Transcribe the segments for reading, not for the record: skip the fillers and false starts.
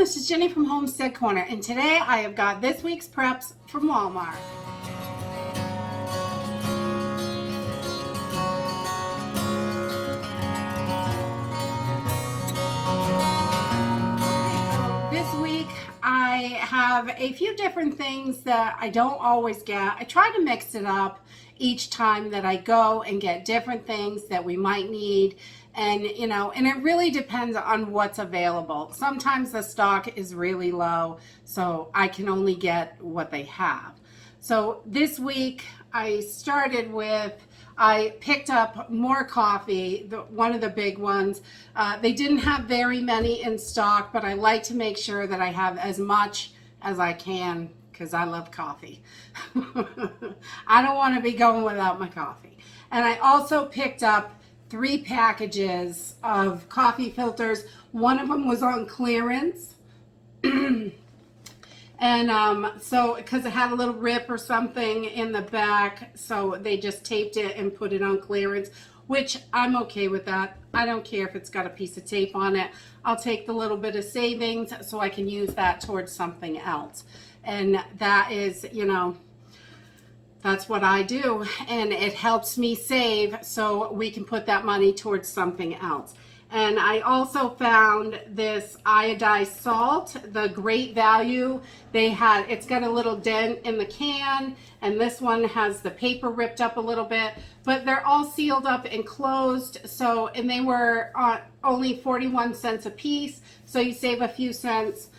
this is Jenny from Homestead Corner, and today I have got this week's preps from Walmart. This week I have a few different things that I don't always get. I try to mix it up each time that I go and get different things that we might need. And it really depends on what's available. Sometimes the stock is really low, so I can only get what they have. So this week I picked up more coffee, one of the big ones. They didn't have very many in stock, but I like to make sure that I have as much as I can because I love coffee. I don't want to be going without my coffee. And I also picked up 3 packages of coffee filters. One of them was on clearance. And so because it had a little rip or something in the back, so they just taped it and put it on clearance, which I'm okay with that. I don't care if it's got a piece of tape on it. I'll take the little bit of savings so I can use that towards something else. And that is, that's what I do, and it helps me save so we can put that money towards something else. And I also found this iodized salt, the Great Value. It's got a little dent in the can, and this one has the paper ripped up a little bit, but they're all sealed up and closed. And they were only 41 cents a piece, so you save a few cents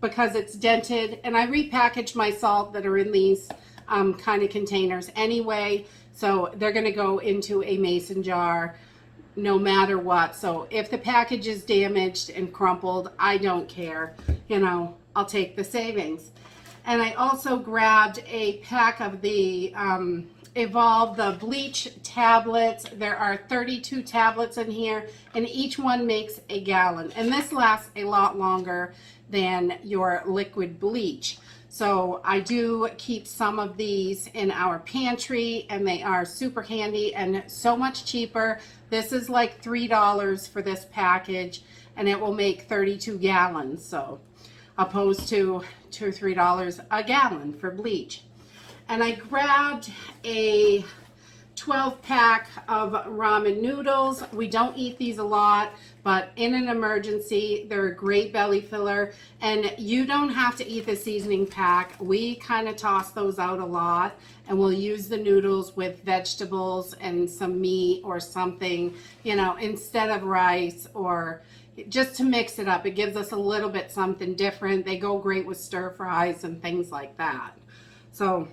because it's dented. And I repackaged my salt that are in these kind of containers anyway, so they're going to go into a mason jar no matter what. So if the package is damaged and crumpled, I don't care. I'll take the savings. And I also grabbed a pack of the Evolve, the bleach tablets. There are 32 tablets in here, and each one makes a gallon, and this lasts a lot longer than your liquid bleach. So I do keep some of these in our pantry, and they are super handy and so much cheaper. This is like $3 for this package, and it will make 32 gallons, so opposed to $2 or $3 a gallon for bleach. And I grabbed a 12-pack of ramen noodles. We don't eat these a lot, but in an emergency, they're a great belly filler. And you don't have to eat the seasoning pack. We kind of toss those out a lot, and we'll use the noodles with vegetables and some meat or something, instead of rice, or just to mix it up. It gives us a little bit something different. They go great with stir fries and things like that. So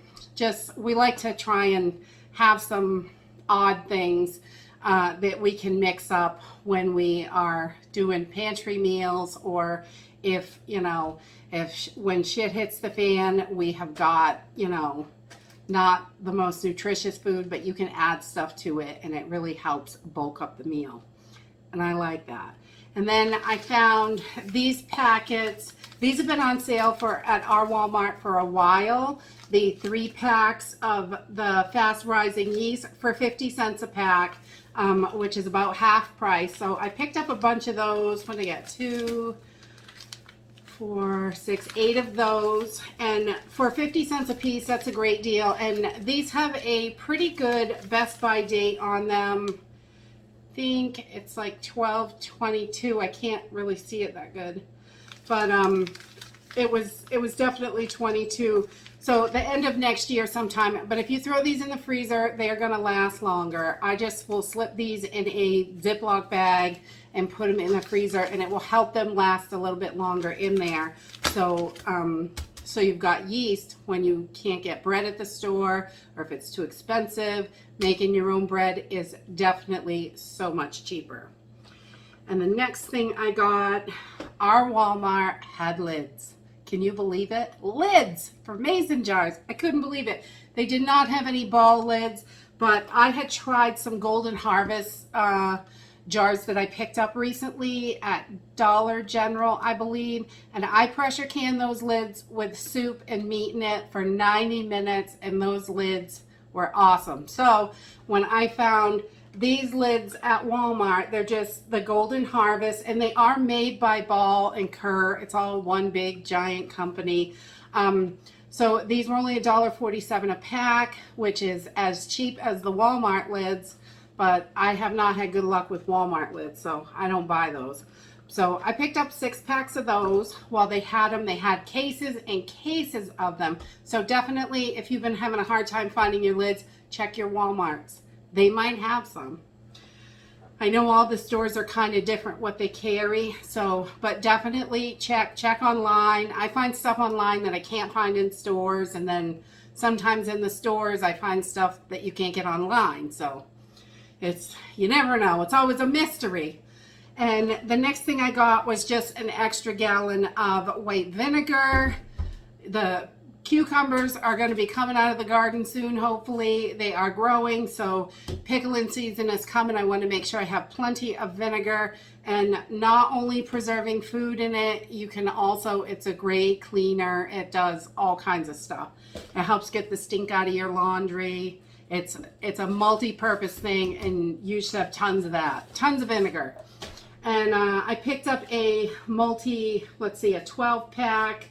we like to try and have some odd things that we can mix up when we are doing pantry meals, or if when shit hits the fan, we have got not the most nutritious food, but you can add stuff to it and it really helps bulk up the meal, and I like that. And then I found these packets. These have been on sale at our Walmart for a while. The 3 packs of the fast rising yeast for 50 cents a pack, which is about half price. So I picked up a bunch of those. What did I get? 2, 4, 6, 8 of those. And for 50 cents a piece, that's a great deal. And these have a pretty good Best By date on them. I think it's like 12/22. I can't really see it that good, but it was definitely 22. So the end of next year sometime. But if you throw these in the freezer, they are going to last longer. I just will slip these in a Ziploc bag and put them in the freezer, and it will help them last a little bit longer in there. So so you've got yeast when you can't get bread at the store, or if it's too expensive. Making your own bread is definitely so much cheaper. And the next thing I got, our Walmart had lids. Can you believe it? Lids for mason jars. I couldn't believe it. They did not have any ball lids, but I had tried some Golden Harvest jars that I picked up recently at Dollar General, I believe, and I pressure canned those lids with soup and meat in it for 90 minutes, and those lids were awesome. So when I found these lids at Walmart, they're just the Golden Harvest, and they are made by Ball and Kerr. It's all one big giant company. So these were only $1.47 a pack, which is as cheap as the Walmart lids, but I have not had good luck with Walmart lids, so I don't buy those. So I picked up 6 packs of those while they had them. They had cases and cases of them. So definitely, if you've been having a hard time finding your lids, check your Walmarts. They might have some. I know all the stores are kind of different what they carry, so, but definitely check online. I find stuff online that I can't find in stores, and then sometimes in the stores I find stuff that you can't get online. So it's, you never know. It's always a mystery. And the next thing I got was just an extra gallon of white vinegar. The cucumbers are going to be coming out of the garden soon, hopefully. They are growing, so pickling season is coming. I want to make sure I have plenty of vinegar, and not only preserving food in it, you can also, it's a great cleaner. It does all kinds of stuff. It helps get the stink out of your laundry. It's a multi-purpose thing, and you should have tons of that. Tons of vinegar. And I picked up a a 12 pack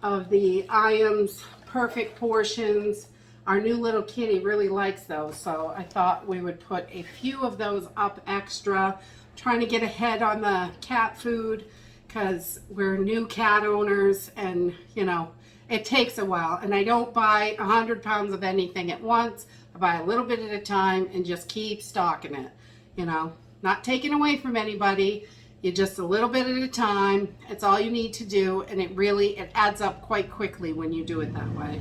of the Iams Perfect Portions. Our new little kitty really likes those, so I thought we would put a few of those up extra. Trying to get ahead on the cat food because we're new cat owners, and you know, it takes a while. And I don't buy 100 pounds of anything at once. I buy a little bit at a time and just keep stocking it, you know. Not taking away from anybody, you just a little bit at a time. It's all you need to do, and it adds up quite quickly when you do it that way.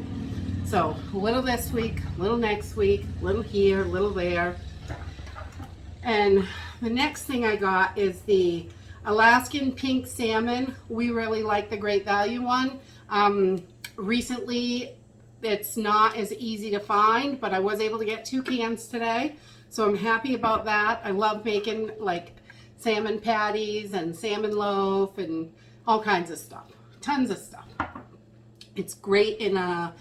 So a little this week, a little next week, a little here, a little there. And the next thing I got is the Alaskan pink salmon. We really like the Great Value one. Recently, it's not as easy to find, but I was able to get 2 cans today. So I'm happy about that. I love making like salmon patties and salmon loaf and all kinds of stuff. Tons of stuff. It's great in a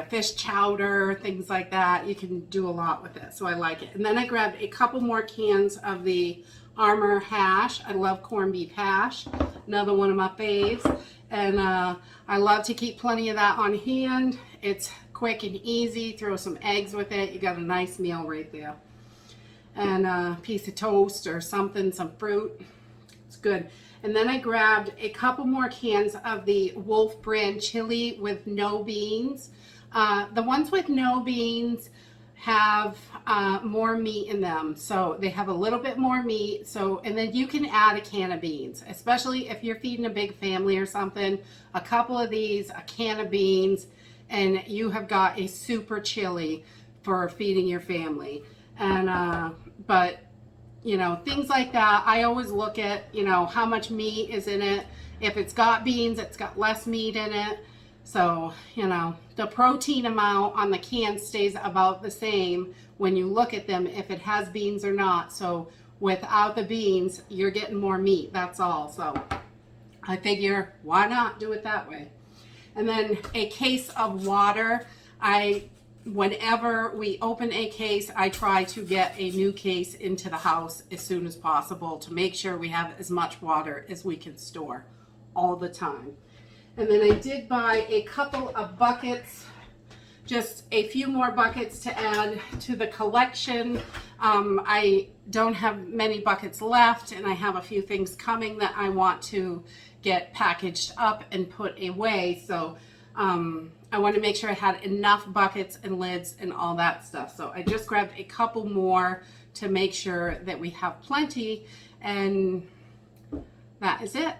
fish chowder, things like that. You can do a lot with it, so I like it. And then I grabbed a couple more cans of the Armour hash. I love corned beef hash, another one of my faves. And I love to keep plenty of that on hand. It's quick and easy. Throw some eggs with it. You got a nice meal right there. And a piece of toast or something, some fruit. It's good. And then I grabbed a couple more cans of the Wolf brand chili with no beans. The ones with no beans have more meat in them, so they have a little bit more meat. So, and then you can add a can of beans, especially if you're feeding a big family or something. A couple of these, a can of beans, and you have got a super chili for feeding your family. And but you know, things like that, I always look at, you know, how much meat is in it. If it's got beans, it's got less meat in it. So, you know, the protein amount on the can stays about the same when you look at them, if it has beans or not. So without the beans, you're getting more meat, that's all. So I figure, why not do it that way? And then a case of water. Whenever we open a case, I try to get a new case into the house as soon as possible to make sure we have as much water as we can store all the time. And then I did buy a couple of buckets, just a few more buckets to add to the collection. I don't have many buckets left, and I have a few things coming that I want to get packaged up and put away. So I want to make sure I had enough buckets and lids and all that stuff. So I just grabbed a couple more to make sure that we have plenty, and that is it.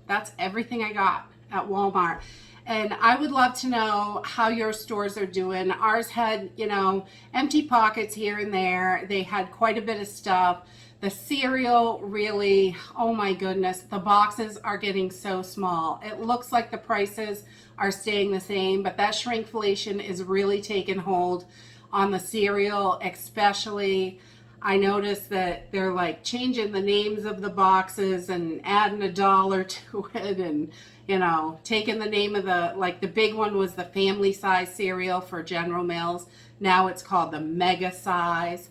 That's everything I got at Walmart. And I would love to know how your stores are doing. Ours had, you know, empty pockets here and there. They had quite a bit of stuff. The cereal really, oh my goodness, the boxes are getting so small. It looks like the prices are staying the same, but that shrinkflation is really taking hold on the cereal, especially. I noticed that they're like changing the names of the boxes and adding $1 to it, and you know, taking the name of the big one was the family size cereal for General Mills. Now it's called the mega size.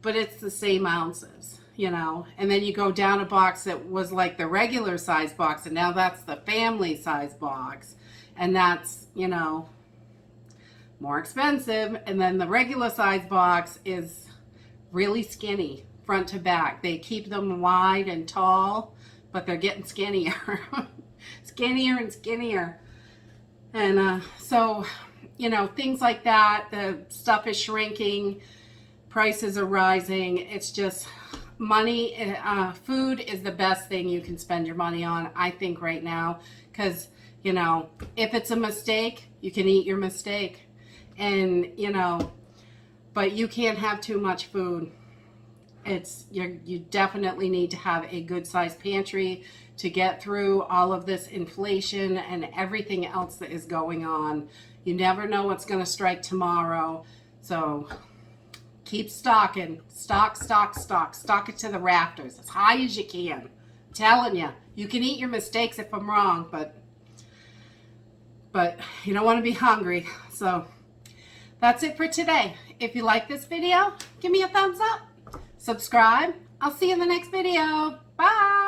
but it's the same ounces, you know. And then you go down a box that was like the regular size box, and now that's the family size box, and that's, you know, more expensive. And then the regular size box is really skinny front to back. They keep them wide and tall, but they're getting skinnier. Skinnier and skinnier. And so, you know, things like that. The stuff is shrinking, prices are rising. It's just money. Food is the best thing you can spend your money on, I think, right now, because, you know, if it's a mistake, you can eat your mistake. And, you know, but you can't have too much food. You definitely need to have a good sized pantry to get through all of this inflation and everything else that is going on. You never know what's going to strike tomorrow. So keep stocking. Stock it to the rafters as high as you can. I'm telling you, you can eat your mistakes if I'm wrong, but you don't want to be hungry. So that's it for today. If you like this video, give me a thumbs up. Subscribe. I'll see you in the next video. Bye.